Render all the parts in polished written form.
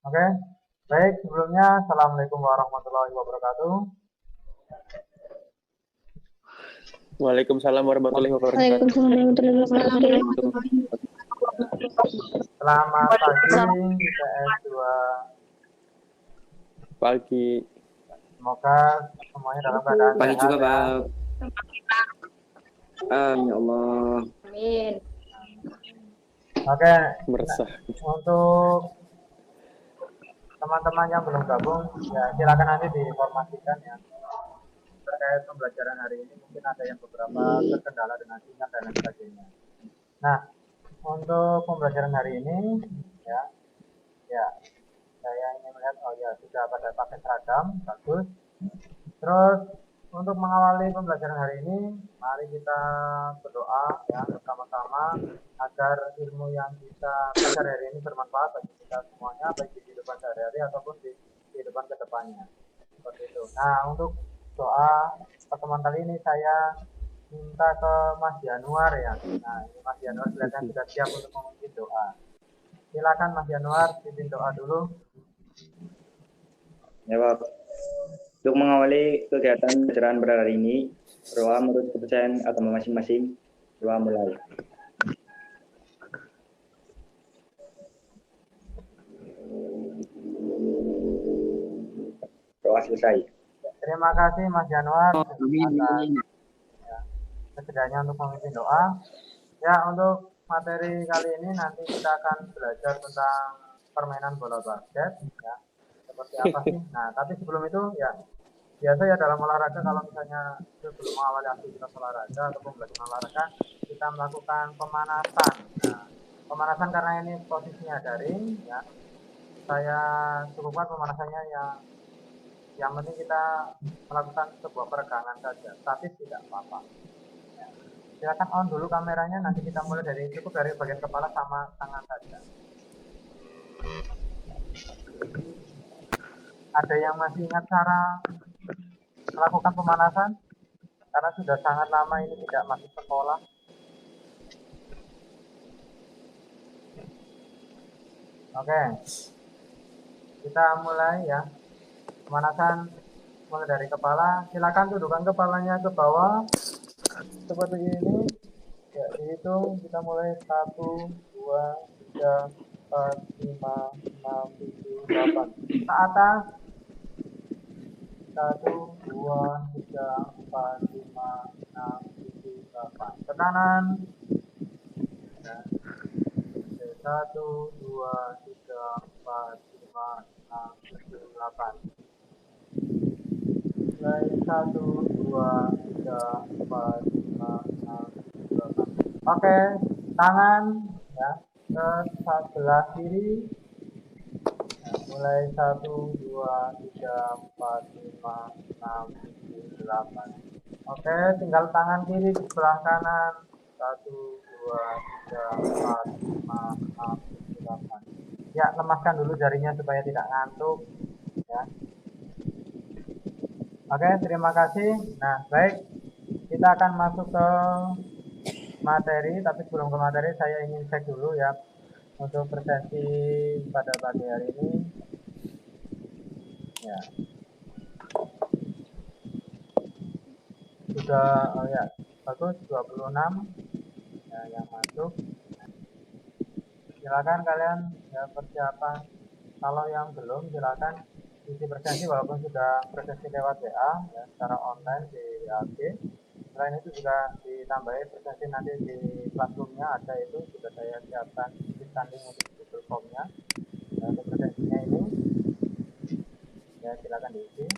Oke, baik sebelumnya Assalamualaikum warahmatullahi wabarakatuh. Waalaikumsalam warahmatullahi wabarakatuh. Waalaikumsalam warahmatullahi wabarakatuh. Selamat pagi IPS 2. Pagi. Semoga semuanya dalam keadaan Pagi sehat juga, ya. Pak. Ya Allah. Amin. Oke, Meresah. untuk teman-teman yang belum gabung, ya silakan nanti diinformasikan ya terkait pembelajaran hari ini. Mungkin ada yang beberapa terkendala dengan sinyal dan lain sebagainya. Nah, untuk pembelajaran hari ini, ya saya ingin melihat, sudah pada pakai seragam, bagus. Terus untuk mengawali pembelajaran hari ini, mari kita berdoa ya bersama-sama agar ilmu yang kita pelajari hari ini bermanfaat bagi kita semuanya, baik di kehidupan sehari-hari ataupun di kehidupan kedepannya. Seperti itu. Nah, untuk doa pertemuan kali ini saya minta ke Mas Januar ya. Nah, ini Mas Januar kelihatan sudah siap untuk memimpin doa. Silakan Mas Januar, pimpin doa dulu. Ya, Pak. Untuk mengawali kegiatan pembelajaran pada hari ini, berdoa menurut kepercayaan agama masing-masing. Doa mulai. Doa selesai. Terima kasih Mas Januar Amin. kesediaannya untuk memimpin doa. Ya, untuk materi kali ini nanti kita akan belajar tentang permainan bola basket ya. Seperti apa sih? Nah, tapi sebelum itu ya biasa ya dalam olahraga kalau misalnya sebelum mengawali aktivitas olahraga atau pembelajaran olahraga kita melakukan pemanasan. Nah, pemanasan karena ini posisinya daring ya. Saya cukupkan pemanasannya yang penting kita melakukan sebuah peregangan saja, statis tidak apa-apa. Ya. Silakan on dulu kameranya, nanti kita mulai dari bagian kepala sama tangan saja. Ada yang masih ingat cara melakukan pemanasan? Karena sudah sangat lama ini tidak masuk sekolah. Oke, kita mulai ya. Pemanasan mulai dari kepala. Silakan tundukkan kepalanya ke bawah seperti ini. Ya, dihitung kita mulai 1, 2, 3, 4, 5, 6, 7, 8. Ke atas 1, 2, 3, 4, 5, 6, 7, 8. Ke kanan 1, 2, 3, 4, 5, 6, 7, 8. Mulai 1, 2, 3, 4, 5, 6, 7, 8. Oke, tangan ya ke sebelah kiri. Nah, mulai 1, 2, 3, 4, 5, 6, 7, 8. Oke, tinggal tangan kiri di sebelah kanan. 1, 2, 3, 4, 5, 6, 7, 8. Ya, lemaskan dulu jarinya supaya tidak ngantuk ya. Oke, terima kasih. Nah, baik. Kita akan masuk ke materi, tapi sebelum ke materi saya ingin cek dulu ya untuk presensi pada pagi hari ini. Ya. Sudah bagus 26 ya, yang masuk. Silakan kalian ya persiapan. Kalau yang belum silakan isi presensi walaupun sudah presensi lewat WA ya, secara online di WAG. Selain itu juga ditambahi presensi nanti di classroomnya ada, itu sudah saya siapkan standing untuk Google Form-nya. Nah, untuk presensinya ini ya silakan diisi.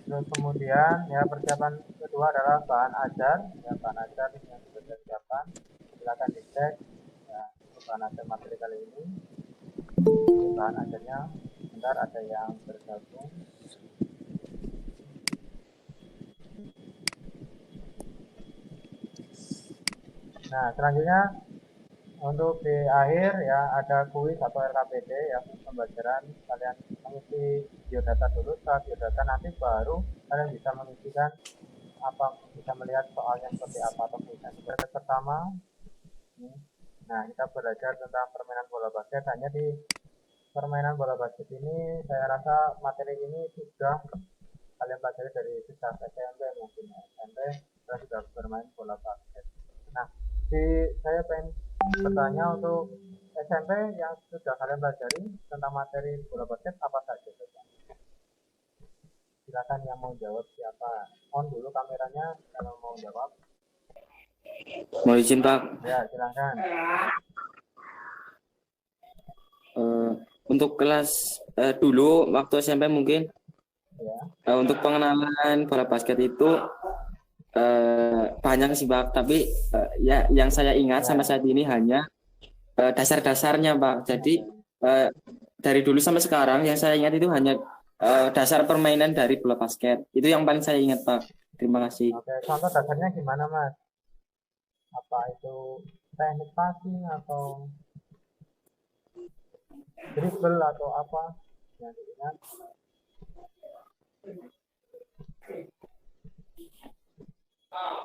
Terus kemudian ya persiapan kedua adalah bahan ajar ya, bahan ajar yang sudah saya siapkan. Silakan dicek ya untuk bahan ajar materi kali ini. Bahan ajarnya bentar ada yang bergabung. Nah, selanjutnya untuk di akhir ya ada kuis atau RKPD ya, pembelajaran kalian mengisi biodata dulu. Setelah biodata nanti baru kalian bisa mengisikan apa, bisa melihat soalnya seperti apa atau tulisan. Seperti pertama, nah kita belajar tentang permainan bola basket hanya di permainan bola basket ini saya rasa materi ini sudah kalian pelajari dari sejak SMP mungkin ya. SMP saya sudah bermain bola basket. Nah, saya pengen bertanya untuk SMP yang sudah kalian pelajari tentang materi bola basket apa saja? Silakan yang mau jawab siapa. On dulu kameranya kalau mau jawab. Mau izin Pak, Ya, silakan. untuk kelas dulu waktu SMP mungkin Ya. untuk pengenalan bola basket itu banyak sih Pak, tapi ya yang saya ingat sampai saat ini hanya dasar-dasarnya Pak. Jadi dari dulu sampai sekarang yang saya ingat itu hanya dasar permainan dari bola basket. Itu yang paling saya ingat Pak. Terima kasih. Oke, contoh dasarnya gimana Mas? Apa itu teknik passing atau dribble atau apa yang diingat?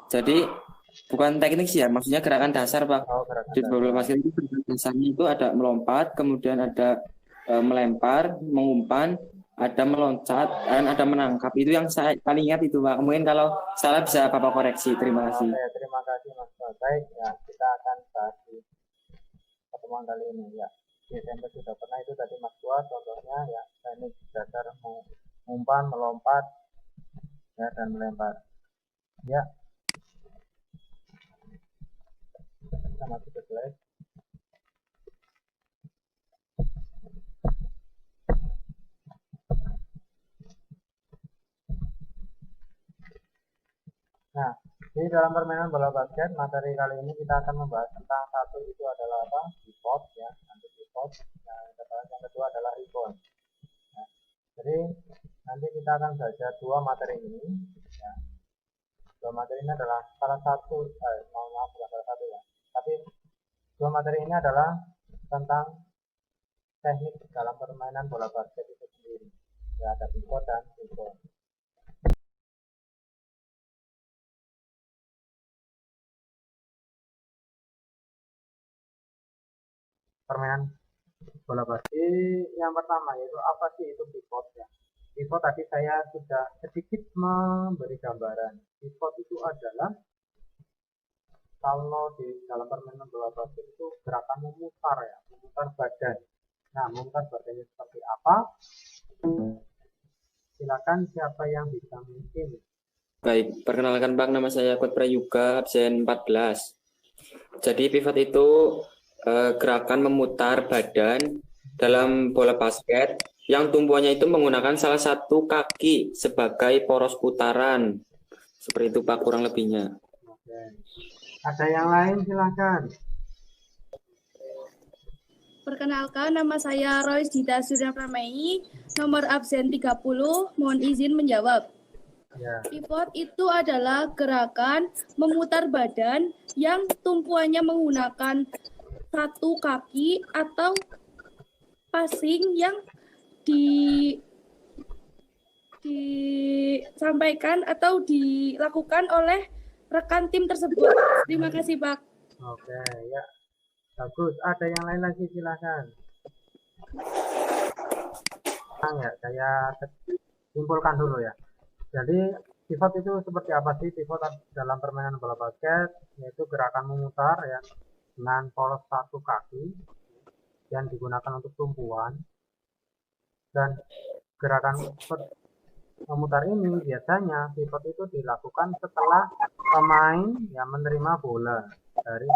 Jadi bukan teknik sih ya, maksudnya gerakan dasar Pak. Oh, gerakan Di bola dasar. basket itu gerakan dasarnya itu ada melompat, kemudian ada melempar, mengumpan, ada meloncat, dan ada menangkap. Itu yang saya paling ingat itu Pak. Mungkin kalau salah bisa Bapak koreksi. Terima kasih. Oke, terima kasih Mas. Baik, ya kita akan bahas di pertemuan kali ini ya. Di SMP sudah pernah itu tadi Mas Tua contohnya ya teknik dasar mengumpan, melompat ya dan melempar. Ya. Kita masuk ke slide. Nah, di dalam permainan bola basket, materi kali ini kita akan membahas tentang satu itu adalah apa? Pivot ya, nanti pivot. Nah, yang kedua adalah rebound. Nah, jadi nanti kita akan belajar dua materi ini. Ya. Dua materi ini adalah salah satu, maaf bukan salah satu ya, tapi dua materi ini adalah tentang teknik dalam permainan bola basket itu sendiri. Ya, ada pivot dan rebound. Permainan bola basket yang pertama yaitu apa sih itu pivot ya. Pivot tadi saya sudah sedikit memberi gambaran. Pivot itu adalah kalau di dalam permainan bola basket itu gerakan memutar ya, memutar badan. Nah, memutar badannya seperti apa? Silakan siapa yang bisa mungkin. Baik, perkenalkan Pak, nama saya Kut Prayuga, absen 14. Jadi pivot itu gerakan memutar badan dalam bola basket yang tumpuannya itu menggunakan salah satu kaki sebagai poros putaran. Seperti itu Pak, kurang lebihnya. Oke. Ada yang lain silakan. Perkenalkan, nama saya Royce Dita Surya Pramei, nomor absen 30, mohon izin menjawab. Ya. Pivot itu adalah gerakan memutar badan yang tumpuannya menggunakan satu kaki atau passing yang disampaikan atau dilakukan oleh rekan tim tersebut. Terima kasih, Pak. Oke, ya. Bagus. Ada yang lain lagi silakan. Ya, saya simpulkan dulu ya. Jadi pivot itu seperti apa sih? Pivot dalam permainan bola basket yaitu gerakan memutar ya dengan polos satu kaki yang digunakan untuk tumpuan, dan gerakan memutar ini biasanya pivot itu dilakukan setelah pemain ya menerima bola dari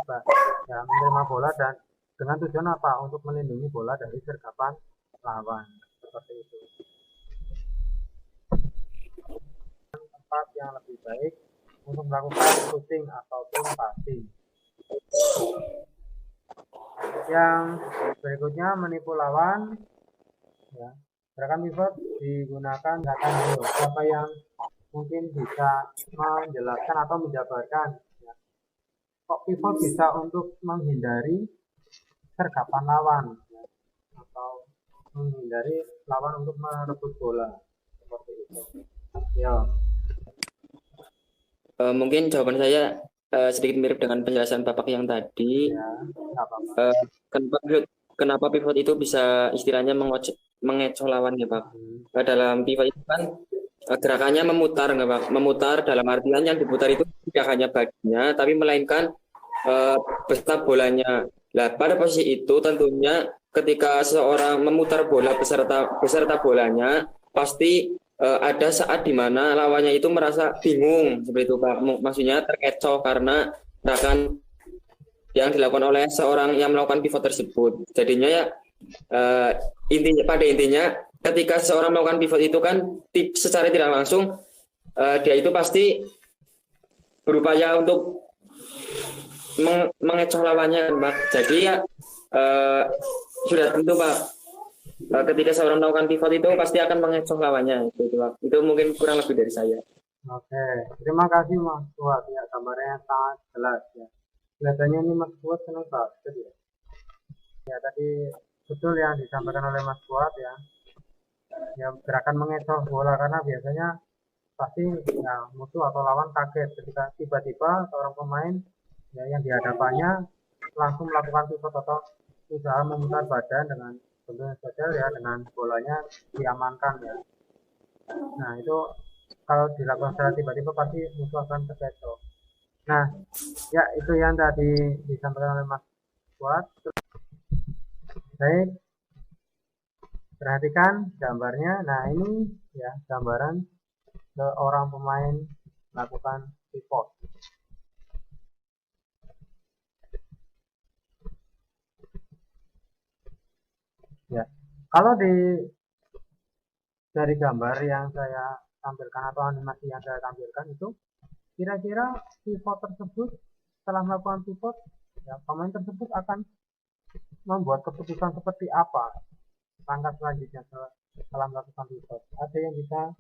ya menerima bola dan dengan tujuan apa? Untuk melindungi bola dari sergapan lawan seperti itu. Tempat yang lebih baik untuk melakukan shooting ataupun passing. Yang berikutnya menipu lawan ya. Gerakan pivot digunakan gerakan hero. Siapa yang mungkin bisa menjelaskan atau menjabarkan ya. Kok pivot bisa untuk menghindari sergapan lawan ya. Atau menghindari lawan untuk merebut bola seperti itu ya. Mungkin jawaban saya sedikit mirip dengan penjelasan Bapak yang tadi. Ya, nggak apa-apa. kenapa pivot itu bisa istilahnya mengecoh lawannya, Pak. Dalam pivot itu kan gerakannya memutar, nggak, Pak? Memutar dalam artian yang diputar itu tidak hanya badannya, tapi melainkan beserta bolanya. Nah, pada posisi itu tentunya ketika seseorang memutar bola beserta bolanya, pasti ada saat di mana lawannya itu merasa bingung seperti itu, Pak. Maksudnya terkecoh karena gerakan yang dilakukan oleh seorang yang melakukan pivot tersebut. Jadinya ya pada intinya ketika seorang melakukan pivot itu kan secara tidak langsung dia itu pasti berupaya untuk mengecoh lawannya, Pak. Jadi ya sudah tentu, Pak. Ketika seorang melakukan pivot itu pasti akan mengecoh lawannya, itu, Pak. Itu mungkin kurang lebih dari saya. Oke, terima kasih Mas Fuad ya, gambarnya sangat jelas ya. Kelihatannya ini Mas Fuad senang basket ya. Ya tadi betul yang disampaikan oleh Mas Fuad ya. Ya gerakan mengecoh bola karena biasanya pasti ya musuh atau lawan kaget ketika tiba-tiba seorang pemain ya yang dihadapannya langsung melakukan pivot atau usaha memutar badan dengan tentunya saja ya dengan bolanya diamankan ya. Nah itu kalau dilakukan secara tiba-tiba pasti musuh akan terkecoh. Nah ya itu yang tadi disampaikan oleh Mas Fuad. Baik, perhatikan gambarnya. Nah ini ya gambaran seorang pemain melakukan pivot. Ya, kalau dari gambar yang saya tampilkan atau animasi yang saya tampilkan itu, kira-kira pivot tersebut setelah melakukan pivot, ya pemain tersebut akan membuat keputusan seperti apa langkah selanjutnya setelah melakukan pivot. Ada yang bisa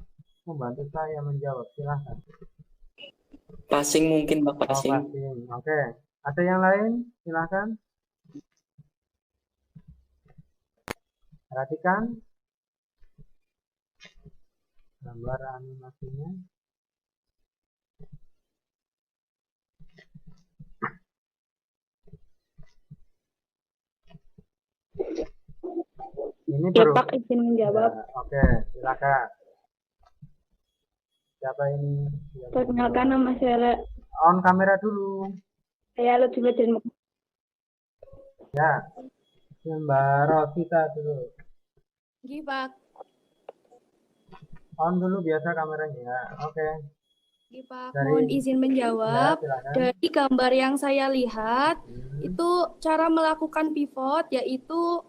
membantu saya menjawab? Silahkan. Passing mungkin, Pak, Oh, passing. passing. Oke. Ada yang lain? Silahkan. Perhatikan gambar animasinya. Ini Ya, baru. Pak, izin menjawab. Ya, oke, silakan. Siapa ini? Perkenalkan nama saya On kamera dulu. Lutfi Badrin. Ya, Mbak Rosita dulu. Gih, Pak. On dulu biasa kameranya. Ya, oke. Gih, Pak. Dari- Mohon izin menjawab. Ya, silakan. Dari gambar yang saya lihat, itu cara melakukan pivot, yaitu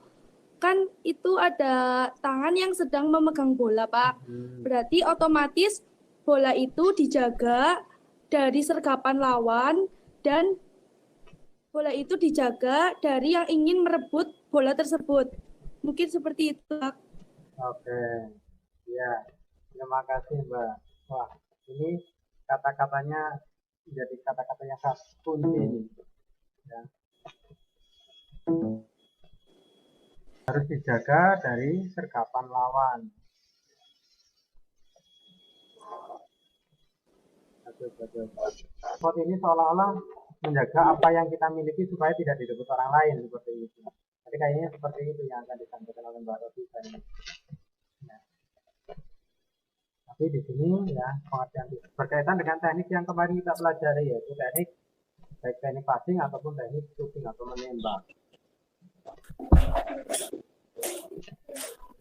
kan itu ada tangan yang sedang memegang bola, Pak. Berarti otomatis bola itu dijaga dari sergapan lawan dan bola itu dijaga dari yang ingin merebut bola tersebut. Mungkin seperti itu, Pak. Oke. Ya, terima kasih Mbak. Wah, ini kata-katanya menjadi kata-kata yang khas kunci. Ya. Harus dijaga dari sergapan lawan. Betul. Spot ini seolah-olah menjaga apa yang kita miliki supaya tidak direbut orang lain seperti itu. Jadi kayaknya seperti itu yang akan disampaikan oleh Mbak Rosita ini. Ya. Tapi di sini ya pengertian berkaitan dengan teknik yang kemarin kita pelajari yaitu teknik baik teknik passing ataupun teknik shooting atau menembak.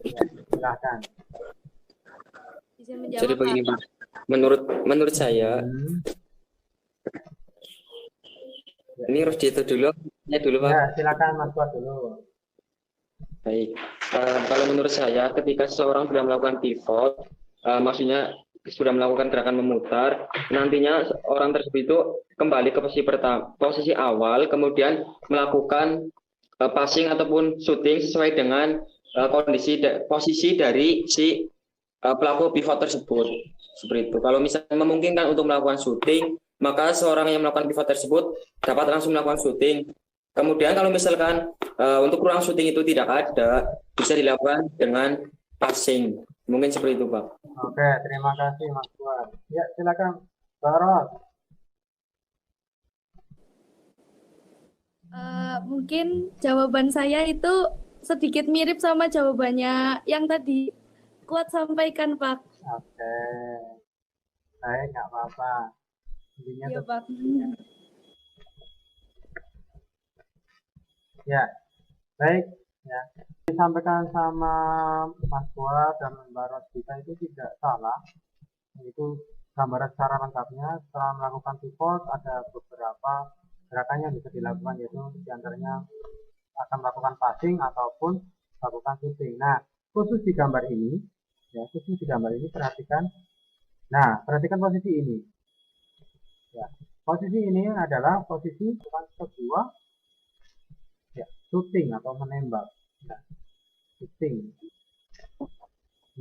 Ya, silahkan. Izin menjawab, Jadi begini, Pak. Menurut saya, ini harus dihitung dulu, Pak. Ya, silakan Mas Fuad dulu. Baik. Kalau menurut saya, ketika seseorang sudah melakukan pivot, maksudnya sudah melakukan gerakan memutar, nantinya orang tersebut itu kembali ke posisi awal, kemudian melakukan passing ataupun shooting sesuai dengan posisi dari si pelaku pivot tersebut. Seperti itu. Kalau misalnya memungkinkan untuk melakukan shooting, maka seorang yang melakukan pivot tersebut dapat langsung melakukan shooting. Kemudian kalau misalkan untuk ruang shooting itu tidak ada, bisa dilakukan dengan passing. Mungkin seperti itu, Pak. Oke, terima kasih Mas Fuad. Ya, silakan Mbak Ros. Mungkin jawaban saya itu sedikit mirip sama jawabannya yang tadi Kuat sampaikan, Pak. Oke, baik, nggak apa-apa. Intinya Iya, tuh, Pak. ya, baik. Ya, disampaikan sama Mas Fuad dan Mbak Rosita itu tidak salah. Itu gambaran secara lengkapnya. Setelah melakukan pivot, ada beberapa gerakan yang bisa dilakukan, yaitu diantaranya akan melakukan passing ataupun melakukan shooting. Nah, khusus di gambar ini, ya, khusus di gambar ini perhatikan. Nah, perhatikan posisi ini. Ya, posisi ini adalah posisi sebuah ya, shooting atau menembak. Nah, shooting.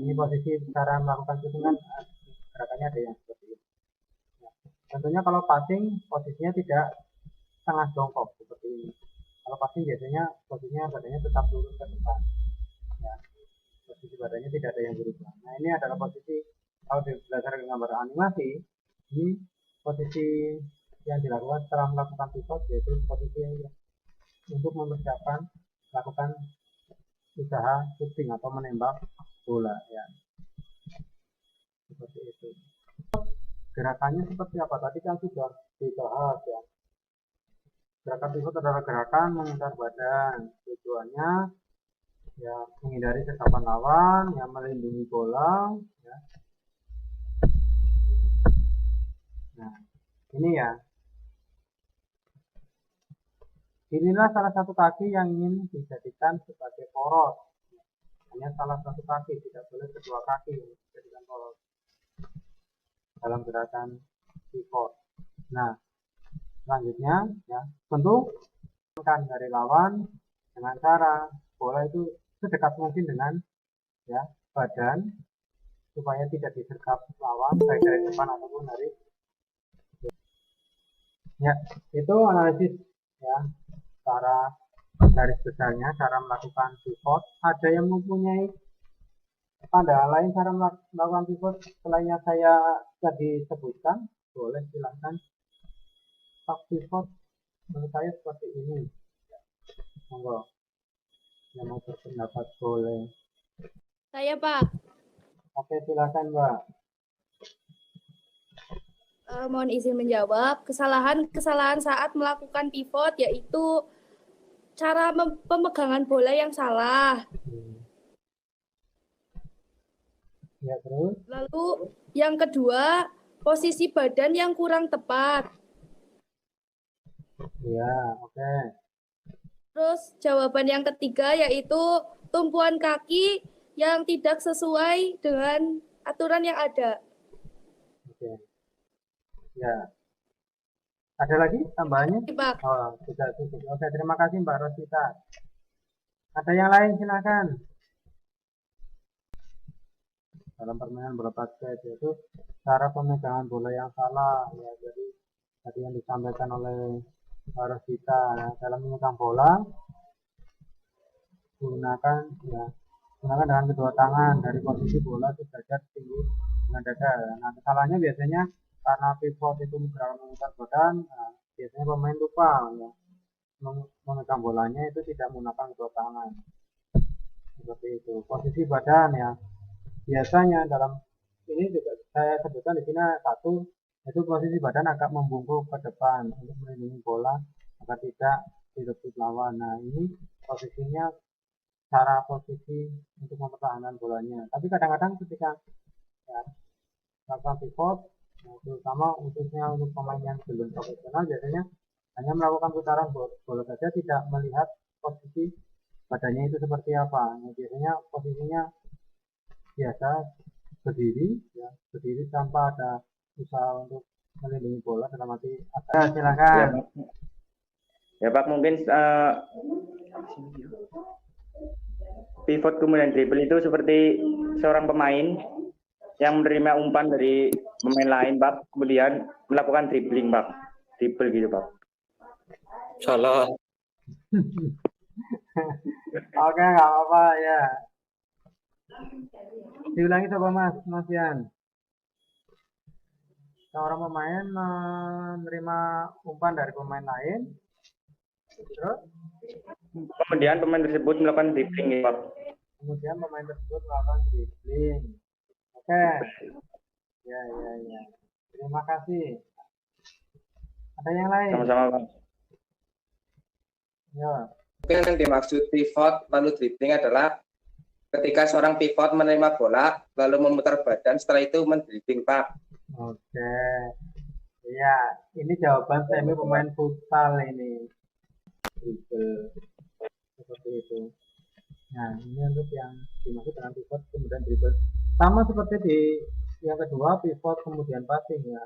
Ini posisi cara melakukan shooting kan gerakannya ada yang seperti ini. Ya, tentunya kalau passing posisinya tidak setengah jongkok seperti ini. Kalau passing biasanya posisinya badannya tetap lurus ke depan. Ya, posisi badannya tidak ada yang berubah. Nah, ini adalah posisi kalau berdasarkan gambar animasi, ini posisi yang dilakukan setelah melakukan pivot, yaitu posisi yang untuk mempersiapkan melakukan usaha shooting atau menembak bola, ya, seperti itu. Gerakannya seperti apa? Tadi kan sudah dibahas, ya. Gerakan pivot adalah gerakan memutar badan. Tujuannya ya menghindari sekapan lawan, yang melindungi bola, ya. Nah, ini ya. Inilah salah satu kaki yang ingin dijadikan sebagai poros. Hanya salah satu kaki, tidak boleh kedua kaki yang dijadikan poros dalam gerakan pivot. Nah, selanjutnya ya, tentu kan dari lawan dengan cara bola itu sedekat mungkin dengan ya badan supaya tidak disergap lawan baik dari depan ataupun dari ya. Itu analisis ya cara garis besarnya cara melakukan pivot. Ada yang mempunyai pandangan lain cara melakukan pivot selainnya saya tadi sebutkan, boleh silahkan. Pivot menurut saya seperti ini, monggo yang mau berpendapat boleh. Saya, Pak. Oke, silakan Mbak. Mohon izin menjawab. Kesalahan saat melakukan pivot yaitu cara pemegangan bola yang salah. Ya, terus? Lalu yang kedua, posisi badan yang kurang tepat. Ya, oke. Terus jawaban yang ketiga yaitu tumpuan kaki yang tidak sesuai dengan aturan yang ada. Oke. Ya. Ada lagi tambahannya? Pak. Oh, sudah cukup. Oke, terima kasih Mbak Rosita. Ada yang lain silakan. Dalam permainan bola basket yaitu cara pemegangan bola yang salah, ya. Jadi tadi yang disampaikan oleh Mbak Rosita, ya, dalam memegang bola gunakan dengan kedua tangan dari posisi bola sejajar tinggi dengan dada. Nah, kesalahannya biasanya karena pivot itu gerakan memutar badan, nah, biasanya pemain lupa ya, memegang bolanya itu tidak menggunakan kedua tangan. Seperti itu. Posisi badan ya. Biasanya dalam ini juga saya sebutkan di sini satu, yaitu posisi badan agak membungkuk ke depan untuk melindungi bola agar tidak direbut lawan. Nah, ini posisinya cara posisi untuk mempertahankan bolanya. Tapi kadang-kadang ketika ya, melakukan pivot, nah, terutama khususnya untuk pemain yang belum profesional, biasanya hanya melakukan putaran bola saja, tidak melihat posisi badannya itu seperti apa. Nah, biasanya posisinya biasa berdiri, ya, berdiri tanpa ada usaha untuk melindungi bola dalam arti ada. Silakan. Ya Pak, mungkin pivot kemudian dribble itu seperti seorang pemain yang menerima umpan dari pemain lain, Pak, kemudian melakukan dribbling, Pak. Dribble gitu, Pak. Salah. Oke, nggak apa-apa ya. Diulangi coba Mas Yan. Seorang pemain menerima umpan dari pemain lain, Terus Kemudian pemain tersebut melakukan dribbling ya, Pak. kemudian pemain tersebut melakukan dribbling. Oke. Ya, ya, ya. Terima kasih. Ada yang lain? Sama-sama, Pak. Ya. Mungkin yang dimaksud pivot lalu dribbling adalah ketika seorang pivot menerima bola lalu memutar badan setelah itu mendribbling, Pak. Oke. Iya, ini jawaban semi pemain futsal ini. Dribble. Seperti itu. Nah, ini untuk yang dimaksud dengan pivot kemudian dribble. Sama seperti di yang kedua, pivot kemudian passing ya.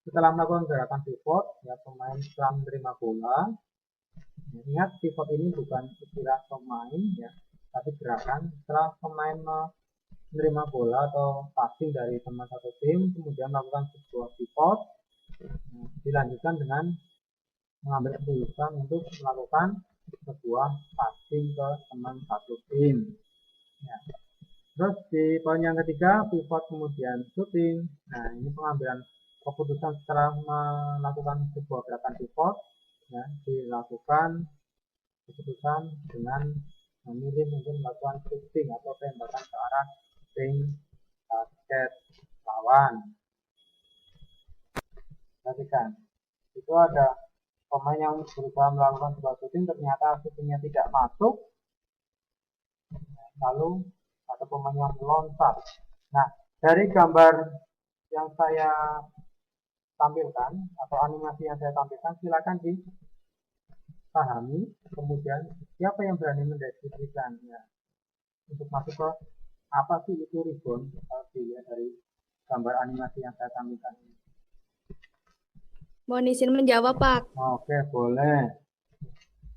Setelah melakukan gerakan pivot, ya pemain setelah menerima bola. Ya, ingat pivot ini bukan istilah pemain ya, tapi gerakan setelah pemain menerima bola atau passing dari teman satu tim, kemudian melakukan sebuah pivot, dilanjutkan dengan mengambil keputusan untuk melakukan sebuah passing ke teman satu tim. Ya. Terus di poin yang ketiga, pivot kemudian shooting. Nah, ini pengambilan keputusan setelah melakukan sebuah gerakan pivot, ya, dilakukan keputusan dengan memilih untuk melakukan shooting atau tembakan ke arah ring basket lawan. Perhatikan, itu ada pemain yang berusaha melakukan sebuah shooting, ternyata shootingnya tidak masuk, lalu ada pemain yang meloncat. Nah, dari gambar yang saya tampilkan atau animasi yang saya tampilkan, silakan dipahami. Kemudian siapa yang berani mendeskripsikan ya, untuk masuk ke apa sih itu rebound kalau dilihat dari gambar animasi yang saya tampilkan ini. Mohon izin menjawab, Pak. Oke, boleh.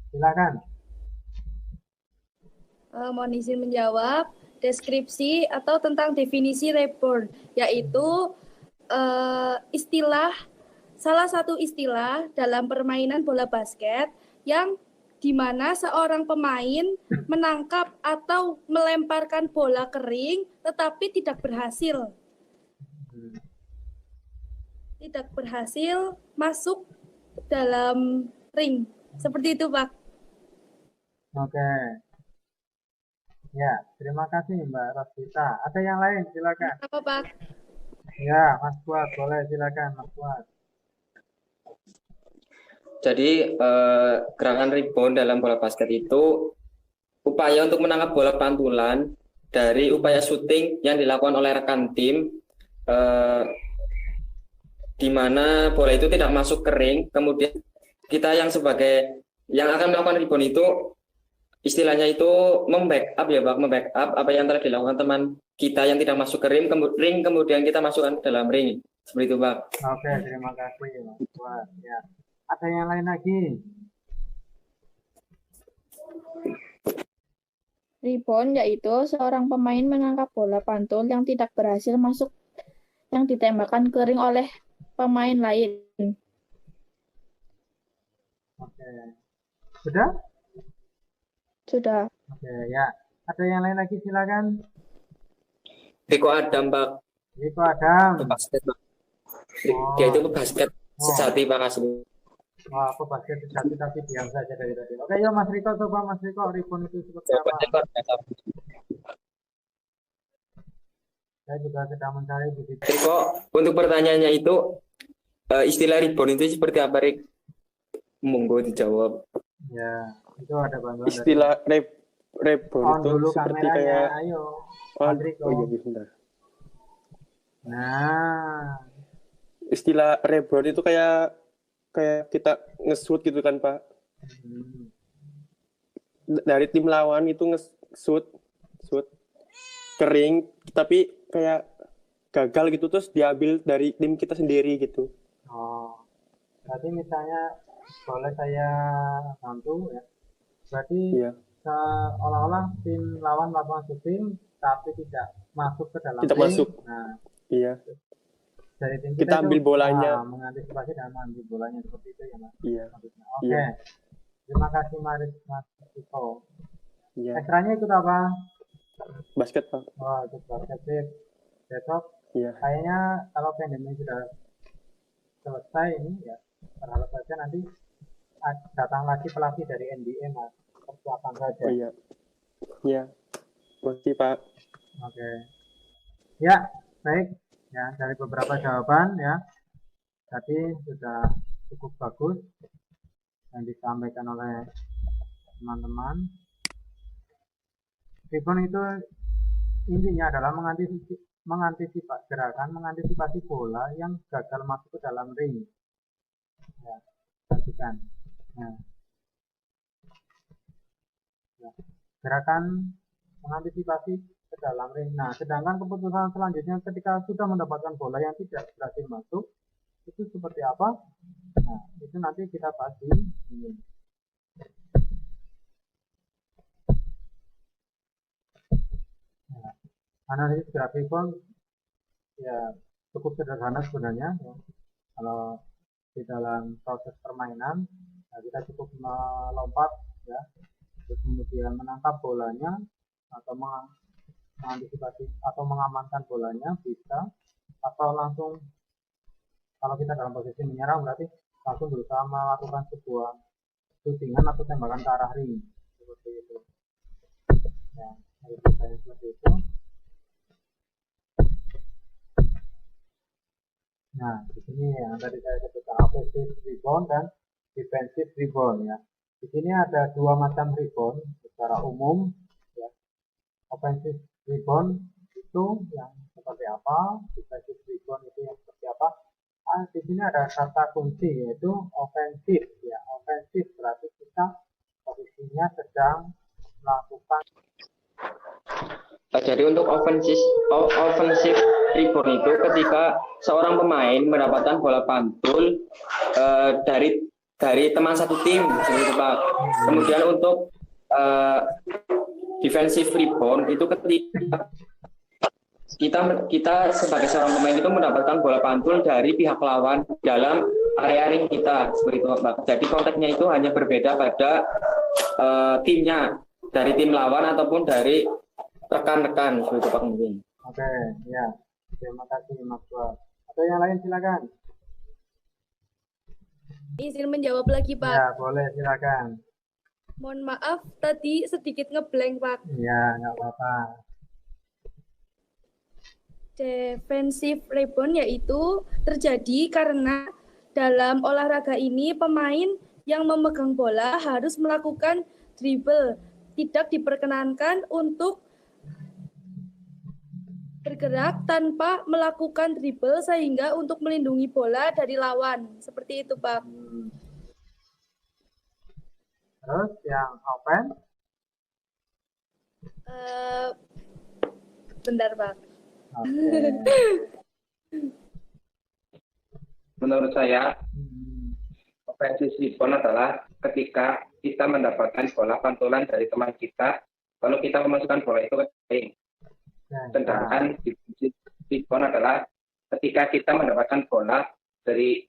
Silakan. Mohon izin menjawab. Deskripsi atau tentang definisi rebound, yaitu salah satu istilah dalam permainan bola basket yang dimana seorang pemain menangkap atau melemparkan bola kering tetapi tidak berhasil masuk dalam ring. Seperti itu, Pak. Oke. Ya, terima kasih Mbak Rosita. Ada yang lain? Silakan. Apa, Pak? Ya, Mas Fuad, boleh silakan Mas Fuad. Jadi gerakan rebound dalam bola basket itu upaya untuk menangkap bola pantulan dari upaya shooting yang dilakukan oleh rekan tim, di mana bola itu tidak masuk ke ring. Kemudian kita yang sebagai yang akan melakukan rebound itu istilahnya itu membackup ya Pak, membackup apa yang telah dilakukan teman kita yang tidak masuk ke ring, kemudian kita masukkan ke dalam ring. Seperti itu Pak. Oke, terima kasih Mas Fuad. Ya. Ada yang lain lagi? Rebound yaitu seorang pemain menangkap bola pantul yang tidak berhasil masuk yang ditembakkan ke ring oleh pemain lain. Oke. Sudah? Sudah. Oke, ya. Ada yang lain lagi silakan. Riko Adam Pak. Riko Adam. Itu basket Pak. Dia itu basket sejati Pak asli. Wah, aku basket sejati tapi diam saja dari tadi. Oke, yuk Mas Riko, coba Mas Riko, rebound itu seperti apa? Saya juga sedang mencari di situ. Riko, untuk pertanyaannya itu istilah rebound itu seperti apa, Rik? Monggo dijawab. Ya, itu ada bantuan Istilah dari rebound on itu dulu seperti kameranya, kayak ayo. oh, Mas Riko. oh iya bentar. Nah, Istilah rebound itu kayak kita nge-shoot gitu kan Pak. Dari tim lawan itu nge-shoot kering tapi kayak gagal gitu terus diambil dari tim kita sendiri gitu. oh, berarti misalnya boleh saya bantu ya. Berarti Iya. seolah-olah tim lawan melakukan shooting tapi tidak masuk ke dalam Tidak ring. masuk. Nah, Iya. dari tim Kita ambil bolanya. mengantisipasi dan mengambil bolanya seperti itu ya Mas. Iya. Maksudnya. Oke. Iya. Terima kasih Mas Tito. Iya. Ekstranya ikut apa? Basket Pak. Oh, ikut basket sih. Besok Iya. kayaknya kalau pandemi sudah selesai ini ya, berharap saja nanti datang lagi pelatih dari NBA, Mas. Persiapan saja. Oh iya. Ya. Makasih, Pak. Oke. Ya, baik. Ya, dari beberapa jawaban ya, tadi sudah cukup bagus yang disampaikan oleh teman-teman. Rebound itu intinya adalah mengantisipasi bola yang gagal masuk ke dalam ring. Ya, perhatikan. Nah, ya. Gerakan mengantisipasi ke dalam ring. Nah, sedangkan keputusan selanjutnya ketika sudah mendapatkan bola yang tidak berhasil masuk, itu seperti apa? Nah, itu nanti kita bahas di sini. Nah, analisis gerak rebound ya cukup sederhana sebenarnya. Ya. Kalau di dalam proses permainan, nah kita cukup melompat, ya, terus kemudian menangkap bolanya atau mengantisipasi atau mengamankan bolanya bisa, atau langsung kalau kita dalam posisi menyerang berarti langsung berusaha melakukan sebuah shootingan atau tembakan ke arah ring seperti itu. Ya, misalnya seperti itu. Nah, di sini yang tadi saya sebutkan offensive rebound dan defensive rebound ya. Di sini ada dua macam rebound secara umum ya. Offensive rebound itu yang seperti apa? Defensive rebound itu yang seperti apa? Nah, di sini ada kata kunci yaitu ofensif ya. Ofensif berarti kita posisinya sedang melakukan. Jadi untuk offensive rebound itu ketika seorang pemain mendapatkan bola pantul dari teman satu tim, seperti Pak. Kemudian untuk defensive rebound itu ketika kita sebagai seorang pemain itu mendapatkan bola pantul dari pihak lawan dalam area ring kita, seperti itu Pak. Jadi konteksnya itu hanya berbeda pada timnya, dari tim lawan ataupun dari rekan-rekan, seperti itu Pak mungkin. Oke, ya. Terima kasih Mas Wah. Atau yang lain silakan. Izin menjawab lagi, Pak. Ya, boleh silakan. Mohon maaf, tadi sedikit ngeblank, Pak. Ya, nggak apa-apa. Defensive rebound yaitu terjadi karena dalam olahraga ini pemain yang memegang bola harus melakukan dribble. Tidak diperkenankan untuk bergerak tanpa melakukan dribble sehingga untuk melindungi bola dari lawan. Seperti itu, Pak. Terus yang offense? Bentar, Pak. Oke. Menurut saya, offensive rebound adalah ketika kita mendapatkan bola pantulan dari teman kita, lalu kita memasukkan bola itu ke ring. Sedangkan defensive rebound adalah ketika kita mendapatkan bola dari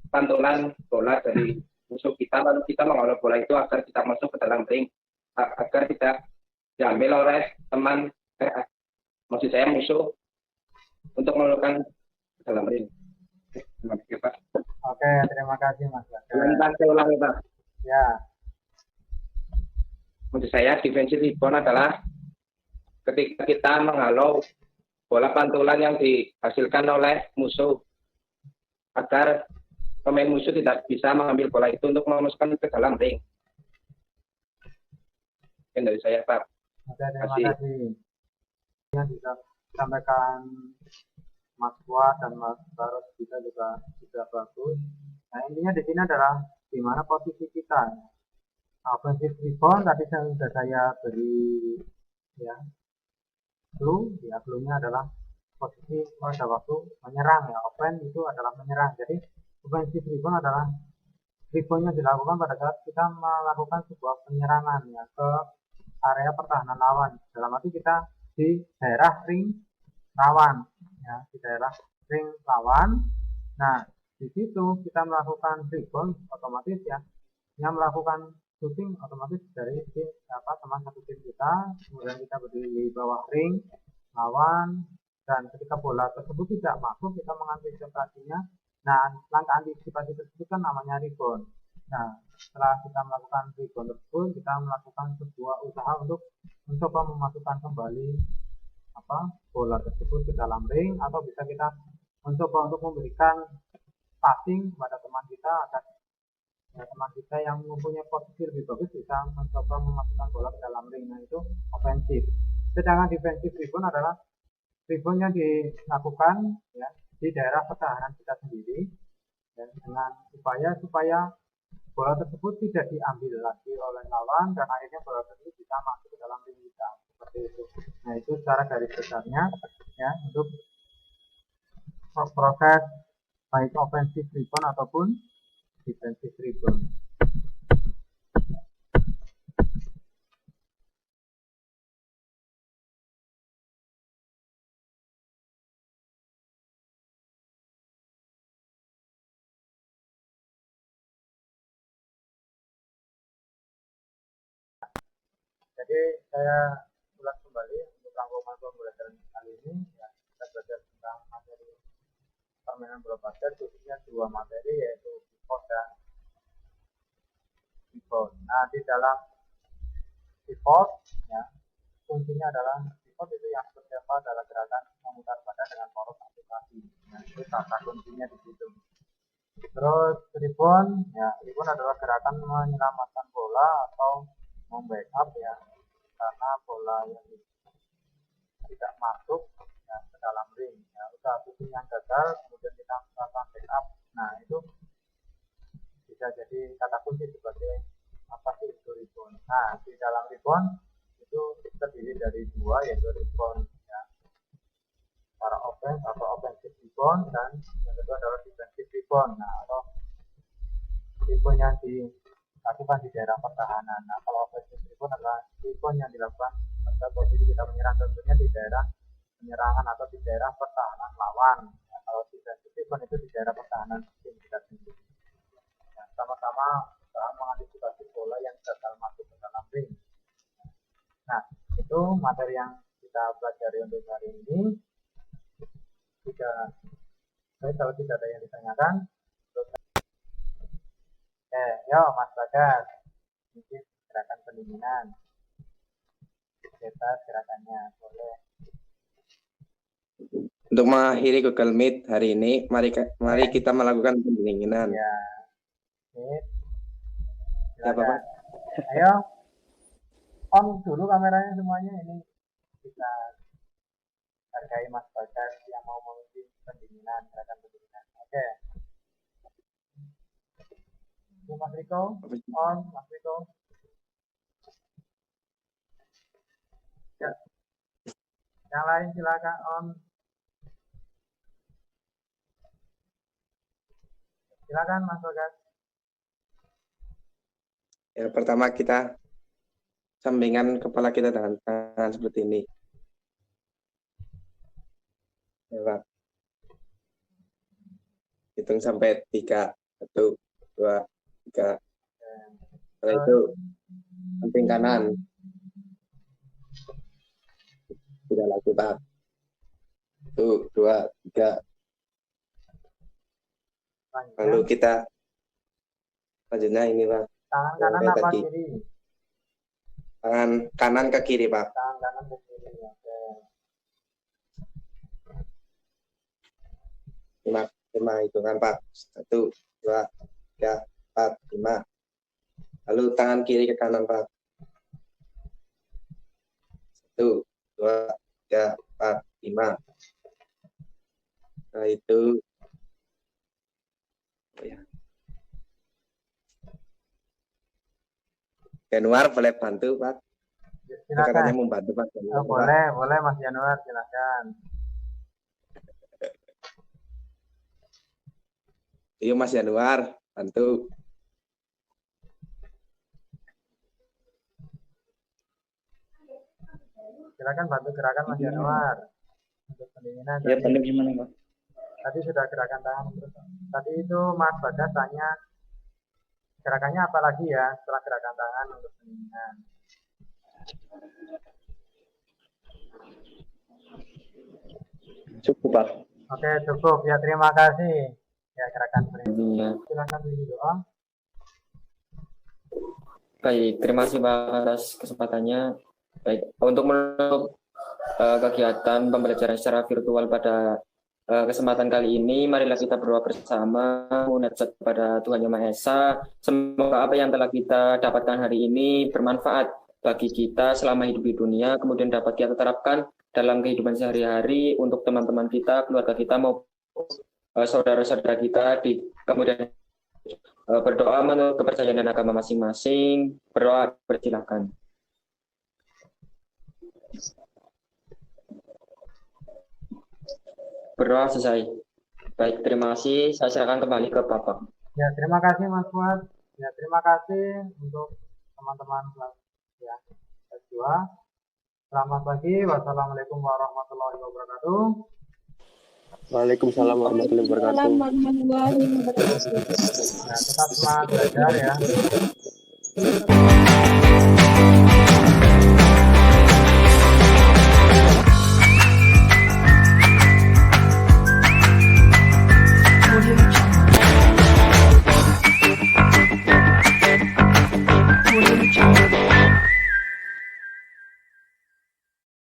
pantulan bola dari musuh kita, lalu kita mengawal bola itu agar kita masuk ke dalam ring, agar tidak diambil oleh teman, maksud saya musuh, untuk melakukan ke dalam ring. Terima kasih Pak. Oke, terima kasih Mas. Saya ulangi Pak. Ya. Maksud saya defensive rebound adalah ketika kita menghalau bola pantulan yang dihasilkan oleh musuh agar pemain musuh tidak bisa mengambil bola itu untuk memasukkan ke dalam ring. Mungkin dari saya Pak. Oke, terima kasih. Yang bisa disampaikan Mas Wah dan Mas Baros kita juga sudah bagus. Nah, intinya di sini adalah di mana posisi kita. Offensive rebound tadi sudah saya beri ya clue, ya clue-nya adalah posisi pada waktu menyerang ya. Offense itu adalah menyerang. Jadi offensive rebound adalah rebound-nya dilakukan pada saat kita melakukan sebuah penyerangan ya ke area pertahanan lawan. Dalam arti kita di daerah ring lawan ya, di daerah ring lawan. Nah, di situ kita melakukan rebound otomatis ya, yang melakukan shooting otomatis dari tim teman satu tim kita, kemudian kita berdiri di bawah ring lawan, dan ketika bola tersebut tidak masuk kita mengantisipasinya. Nah, langkah antisipasi tersebut kan namanya rebound. Nah, setelah kita melakukan ribbon tersebut, kita melakukan sebuah usaha untuk mencoba memasukkan kembali bola tersebut ke dalam ring, atau bisa kita mencoba untuk memberikan passing kepada teman kita agar teman kita yang mempunyai posisi lebih bagus bisa mencoba memasukkan bola ke dalam ring. Nah, itu ofensif. Sedangkan defensif ribbon adalah ribbon yang dilakukan ya di daerah pertahanan kita sendiri, dan dengan upaya supaya bola tersebut tidak diambil lagi oleh lawan dan akhirnya bola tersebut bisa masuk ke dalam ring kita, seperti itu. Nah, itu secara garis besarnya ya untuk proses baik offensive ribbon ataupun defensive ribbon. Jadi saya ulas kembali untuk rangkuman pembelajaran kali ini ya, kita belajar tentang materi permainan bola basket, khususnya dua materi yaitu pivot dan rebound. Nah, di dalam pivot ya, kuncinya adalah pivot itu yang pertama adalah gerakan memutar badan dengan poros aktivasi. Nah, itu kata kuncinya di situ. Terus rebound ya, rebound adalah gerakan menyelamatkan bola atau membackup ya, karena bola yang tidak masuk ya, ke dalam ring ya, usaha shooting yang gagal kemudian kita melakukan backup. Nah, itu bisa jadi kata kunci sebagai apa sih itu rebound. Nah, di dalam rebound itu terdiri dari dua, yaitu rebound ya para offense atau offensive rebound, dan yang kedua adalah defensive rebound. Nah, atau rebound yang dilakukan di daerah pertahanan. Nah, kalau offensive rebound adalah rebound yang dilakukan pada posisi kita menyerang, tentunya di daerah penyerangan atau di daerah pertahanan lawan. Nah, kalau defensive rebound itu di daerah pertahanan tim kita sendiri. Nah, sama-sama berusaha mengantisipasi bola yang gagal masuk ke dalam ring. Nah, itu materi yang kita pelajari untuk hari ini. Baik, kalau tidak ada yang ditanyakan, yo Mas Bagas, ini gerakan pendinginan. Bebas gerakannya, boleh. Untuk mengakhiri Google Meet hari ini, mari kita melakukan pendinginan. Ya, Meet. Ya, Bapak. Ayo, on dulu kameranya semuanya. Ini kita hargai Mas Bagas yang mau memimpin pendinginan, gerakan pendinginan. Oke. Mas Riko, on, Mas Riko. Ya. Yang lain silakan on. Silakan Mas Bagas. Yang pertama kita sampingkan kepala kita dengan tangan seperti ini. Ya, Pak. Hitung sampai 3. 1, 2, 3. Setelah itu samping kanan. Tidak lagi, Pak. 1, 2, 3. Lalu kita selanjutnya ini, Pak. Tangan kanan apa tadi. kiri? Tangan kanan ke kiri, Pak. Tangan kanan ke kiri. Oke. 5 hitungan, Pak. 1, 2, 3, 4, 5. Lalu tangan kiri ke kanan, Pak. 1, 2, 3, 4, 5. Nah, itu ya. Januar boleh bantu, Pak. Silakan. Katanya membantu, Pak. Oh, boleh Mas Januar, silakan. Iya, Mas Januar, bantu. Silakan bantu gerakan Mas Januar untuk pendinginan. Ya, bantu gimana, Pak? Tadi sudah gerakan tangan. Tadi itu Mas Bagas tanya gerakannya apa lagi ya setelah gerakan tangan untuk pendinginan. Cukup, Pak. Oke, cukup. Ya, terima kasih. Ya, gerakan pendinginan. Silakan pilih doa. Baik, terima kasih Pak atas kesempatannya. Baik, untuk menutup kegiatan pembelajaran secara virtual pada kesempatan kali ini, marilah kita berdoa bersama, munajat kepada Tuhan Yang Maha Esa. Semoga apa yang telah kita dapatkan hari ini bermanfaat bagi kita selama hidup di dunia, kemudian dapat kita terapkan dalam kehidupan sehari-hari untuk teman-teman kita, keluarga kita, maupun saudara-saudara kita di kemudian berdoa menurut kepercayaan dan agama masing-masing. Berdoa, persilahkan. Berdoa selesai. Baik, terima kasih. Saya serahkan kembali ke Bapak. Ya, terima kasih Mas Fuad. Ya, terima kasih untuk teman-teman kelas ya, S2. Selamat pagi. Wassalamualaikum warahmatullahi wabarakatuh. Waalaikumsalam warahmatullahi wabarakatuh. Warahmatullahi wabarakatuh. Ya, tetap semangat belajar ya.